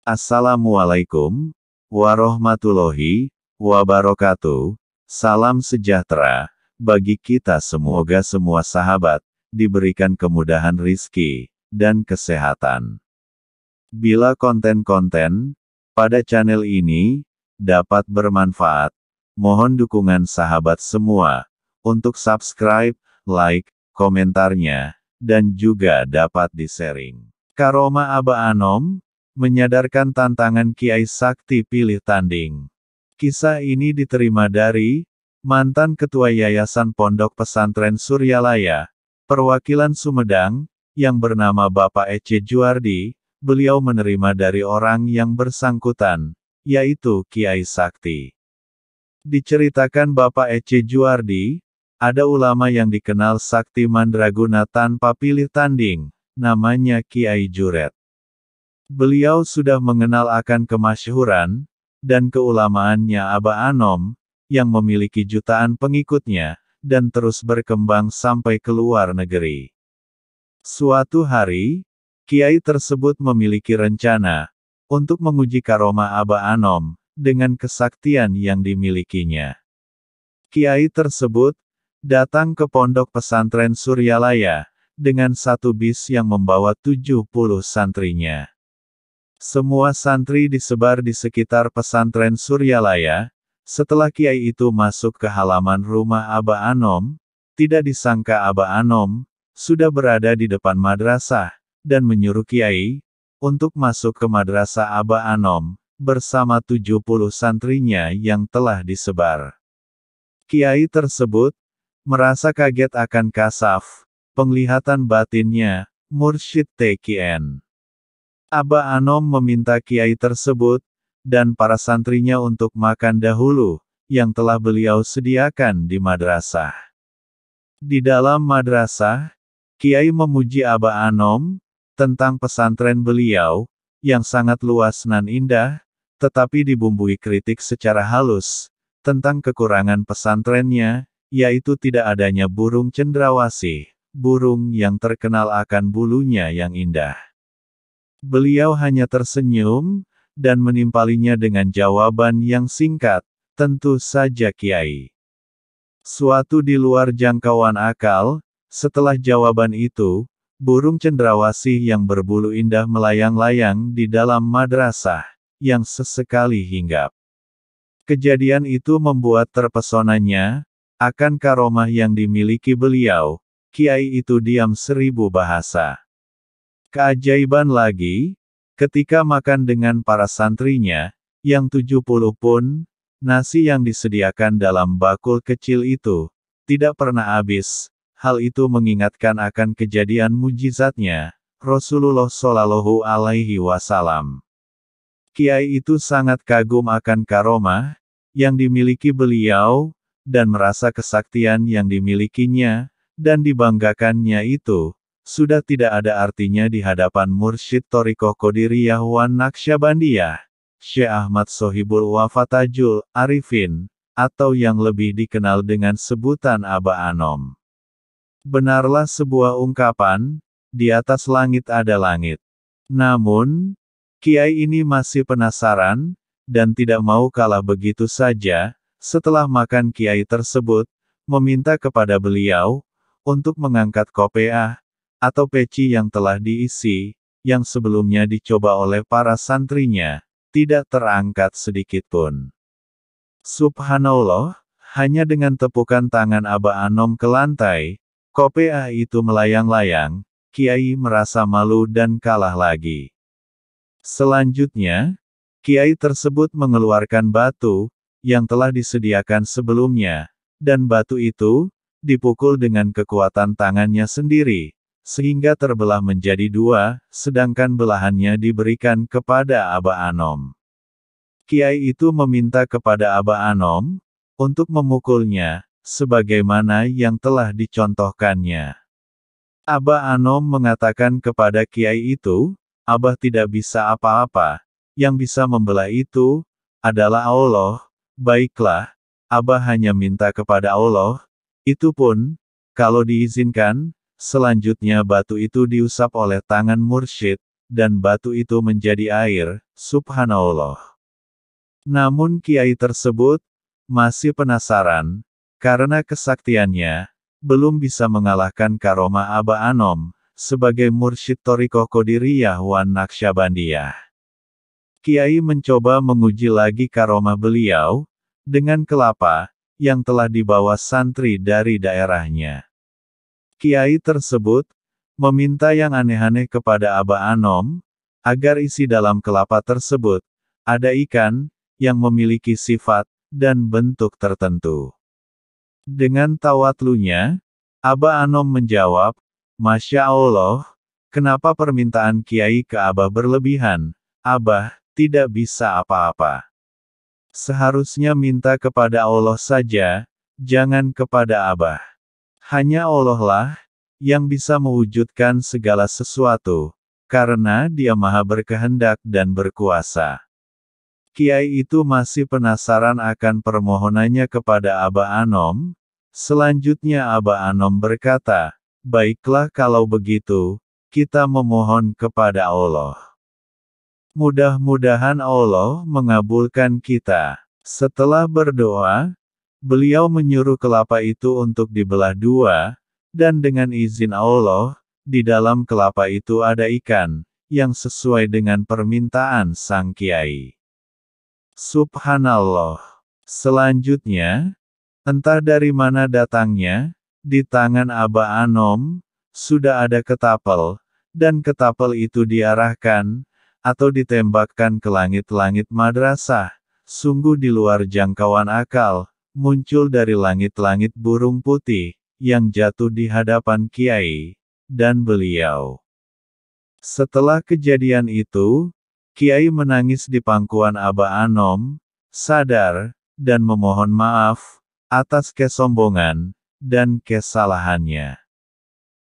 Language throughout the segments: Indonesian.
Assalamualaikum warahmatullahi wabarakatuh. Salam sejahtera bagi kita. Semoga semua sahabat diberikan kemudahan rizki dan kesehatan. Bila konten-konten pada channel ini dapat bermanfaat, mohon dukungan sahabat semua untuk subscribe, like, komentarnya, dan juga dapat di-sharing. Karomah Aba Anom menyadarkan tantangan Kiai Sakti pilih tanding. Kisah ini diterima dari mantan Ketua Yayasan Pondok Pesantren Suryalaya, perwakilan Sumedang, yang bernama Bapak Ece Juardi. Beliau menerima dari orang yang bersangkutan, yaitu Kiai Sakti. Diceritakan Bapak Ece Juardi, ada ulama yang dikenal sakti mandraguna tanpa pilih tanding, namanya Kiai Juret. Beliau sudah mengenal akan kemasyhuran dan keulamaannya Aba Anom, yang memiliki jutaan pengikutnya, dan terus berkembang sampai ke luar negeri. Suatu hari, Kiai tersebut memiliki rencana untuk menguji karomah Aba Anom dengan kesaktian yang dimilikinya. Kiai tersebut datang ke Pondok Pesantren Suryalaya dengan satu bis yang membawa 70 santrinya. Semua santri disebar di sekitar pesantren Suryalaya. Setelah Kiai itu masuk ke halaman rumah Aba Anom, tidak disangka Aba Anom sudah berada di depan madrasah, dan menyuruh Kiai untuk masuk ke madrasah Aba Anom bersama 70 santrinya yang telah disebar. Kiai tersebut merasa kaget akan kasaf penglihatan batinnya, Mursyid TKN. Aba Anom meminta Kiai tersebut dan para santrinya untuk makan dahulu, yang telah beliau sediakan di madrasah. Di dalam madrasah, Kiai memuji Aba Anom tentang pesantren beliau, yang sangat luas nan indah, tetapi dibumbui kritik secara halus tentang kekurangan pesantrennya, yaitu tidak adanya burung cendrawasih, burung yang terkenal akan bulunya yang indah. Beliau hanya tersenyum, dan menimpalinya dengan jawaban yang singkat, tentu saja Kiai. Suatu di luar jangkauan akal, setelah jawaban itu, burung cendrawasih yang berbulu indah melayang-layang di dalam madrasah, yang sesekali hinggap. Kejadian itu membuat terpesonanya akan karomah yang dimiliki beliau. Kiai itu diam 1000 bahasa. Keajaiban lagi, ketika makan dengan para santrinya, yang 70 pun, nasi yang disediakan dalam bakul kecil itu, tidak pernah habis. Hal itu mengingatkan akan kejadian mujizatnya, Rasulullah Shallallahu Alaihi Wasallam. Kiai itu sangat kagum akan karomah yang dimiliki beliau, dan merasa kesaktian yang dimilikinya, dan dibanggakannya itu sudah tidak ada artinya di hadapan Mursyid Thariqah Qadiriyah wan Naqsyabandiyah, Syekh Ahmad Sohibul Wafatajul Arifin, atau yang lebih dikenal dengan sebutan Aba Anom. Benarlah sebuah ungkapan, di atas langit ada langit. Namun, Kiai ini masih penasaran, dan tidak mau kalah begitu saja. Setelah makan, Kiai tersebut meminta kepada beliau untuk mengangkat kopiah atau peci yang telah diisi, yang sebelumnya dicoba oleh para santrinya, tidak terangkat sedikitpun. Subhanallah, hanya dengan tepukan tangan Aba Anom ke lantai, kopiah itu melayang-layang. Kiai merasa malu dan kalah lagi. Selanjutnya, Kiai tersebut mengeluarkan batu yang telah disediakan sebelumnya, dan batu itu dipukul dengan kekuatan tangannya sendiri, sehingga terbelah menjadi 2, sedangkan belahannya diberikan kepada Aba Anom. Kiai itu meminta kepada Aba Anom untuk memukulnya, sebagaimana yang telah dicontohkannya. Aba Anom mengatakan kepada Kiai itu, "Abah tidak bisa apa-apa, yang bisa membelah itu adalah Allah." "Baiklah, Abah hanya minta kepada Allah, itu pun, kalau diizinkan." Selanjutnya batu itu diusap oleh tangan Mursyid, dan batu itu menjadi air, subhanallah. Namun kiai tersebut masih penasaran, karena kesaktiannya belum bisa mengalahkan karomah Aba Anom sebagai mursyid Thariqah Qadiriyah wan Naqsyabandiyah. Kiai mencoba menguji lagi karomah beliau dengan kelapa yang telah dibawa santri dari daerahnya. Kiai tersebut meminta yang aneh-aneh kepada Aba Anom agar isi dalam kelapa tersebut ada ikan yang memiliki sifat dan bentuk tertentu. Dengan tawatlunya, Aba Anom menjawab, "Masya Allah, kenapa permintaan Kiai ke Abah berlebihan? Abah tidak bisa apa-apa. Seharusnya minta kepada Allah saja, jangan kepada Abah. Hanya Allah lah yang bisa mewujudkan segala sesuatu, karena Dia Maha berkehendak dan berkuasa." Kiai itu masih penasaran akan permohonannya kepada Aba Anom. Selanjutnya Aba Anom berkata, "Baiklah kalau begitu, kita memohon kepada Allah. Mudah-mudahan Allah mengabulkan kita." Setelah berdoa, beliau menyuruh kelapa itu untuk dibelah dua, dan dengan izin Allah, di dalam kelapa itu ada ikan, yang sesuai dengan permintaan sang kiai. Subhanallah. Selanjutnya, entah dari mana datangnya, di tangan Aba Anom, sudah ada ketapel, dan ketapel itu diarahkan, atau ditembakkan ke langit-langit madrasah, sungguh di luar jangkauan akal, muncul dari langit-langit burung putih, yang jatuh di hadapan Kiai, dan beliau. Setelah kejadian itu, Kiai menangis di pangkuan Aba Anom, sadar, dan memohon maaf, atas kesombongan, dan kesalahannya.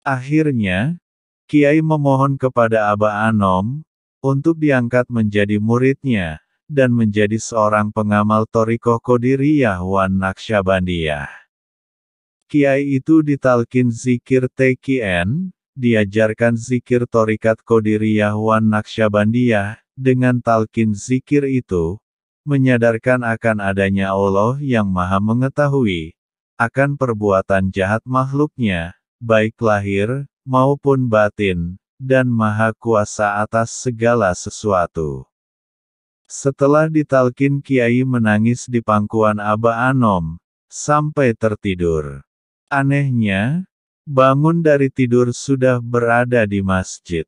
Akhirnya, Kiai memohon kepada Aba Anom, untuk diangkat menjadi muridnya, dan menjadi seorang pengamal Thariqah Qadiriyah wan Naqsyabandiyah. Kiai itu ditalkin zikir TQN, diajarkan zikir Thariqat Qadiriyah wan Naqsyabandiyah, dengan talkin zikir itu, menyadarkan akan adanya Allah yang Maha Mengetahui, akan perbuatan jahat makhluknya, baik lahir, maupun batin, dan Maha Kuasa atas segala sesuatu. Setelah ditalkin Kiai menangis di pangkuan Aba Anom, sampai tertidur. Anehnya, bangun dari tidur sudah berada di masjid.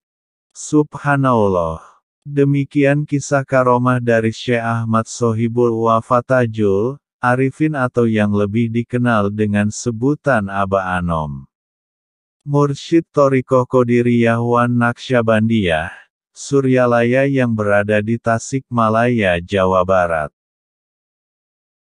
Subhanallah. Demikian kisah karomah dari Syekh Ahmad Sohibul Wafatajul Arifin atau yang lebih dikenal dengan sebutan Aba Anom. Mursyid Thariqah Qadiriyah wan Naqsyabandiyah, Suryalaya yang berada di Tasikmalaya, Jawa Barat.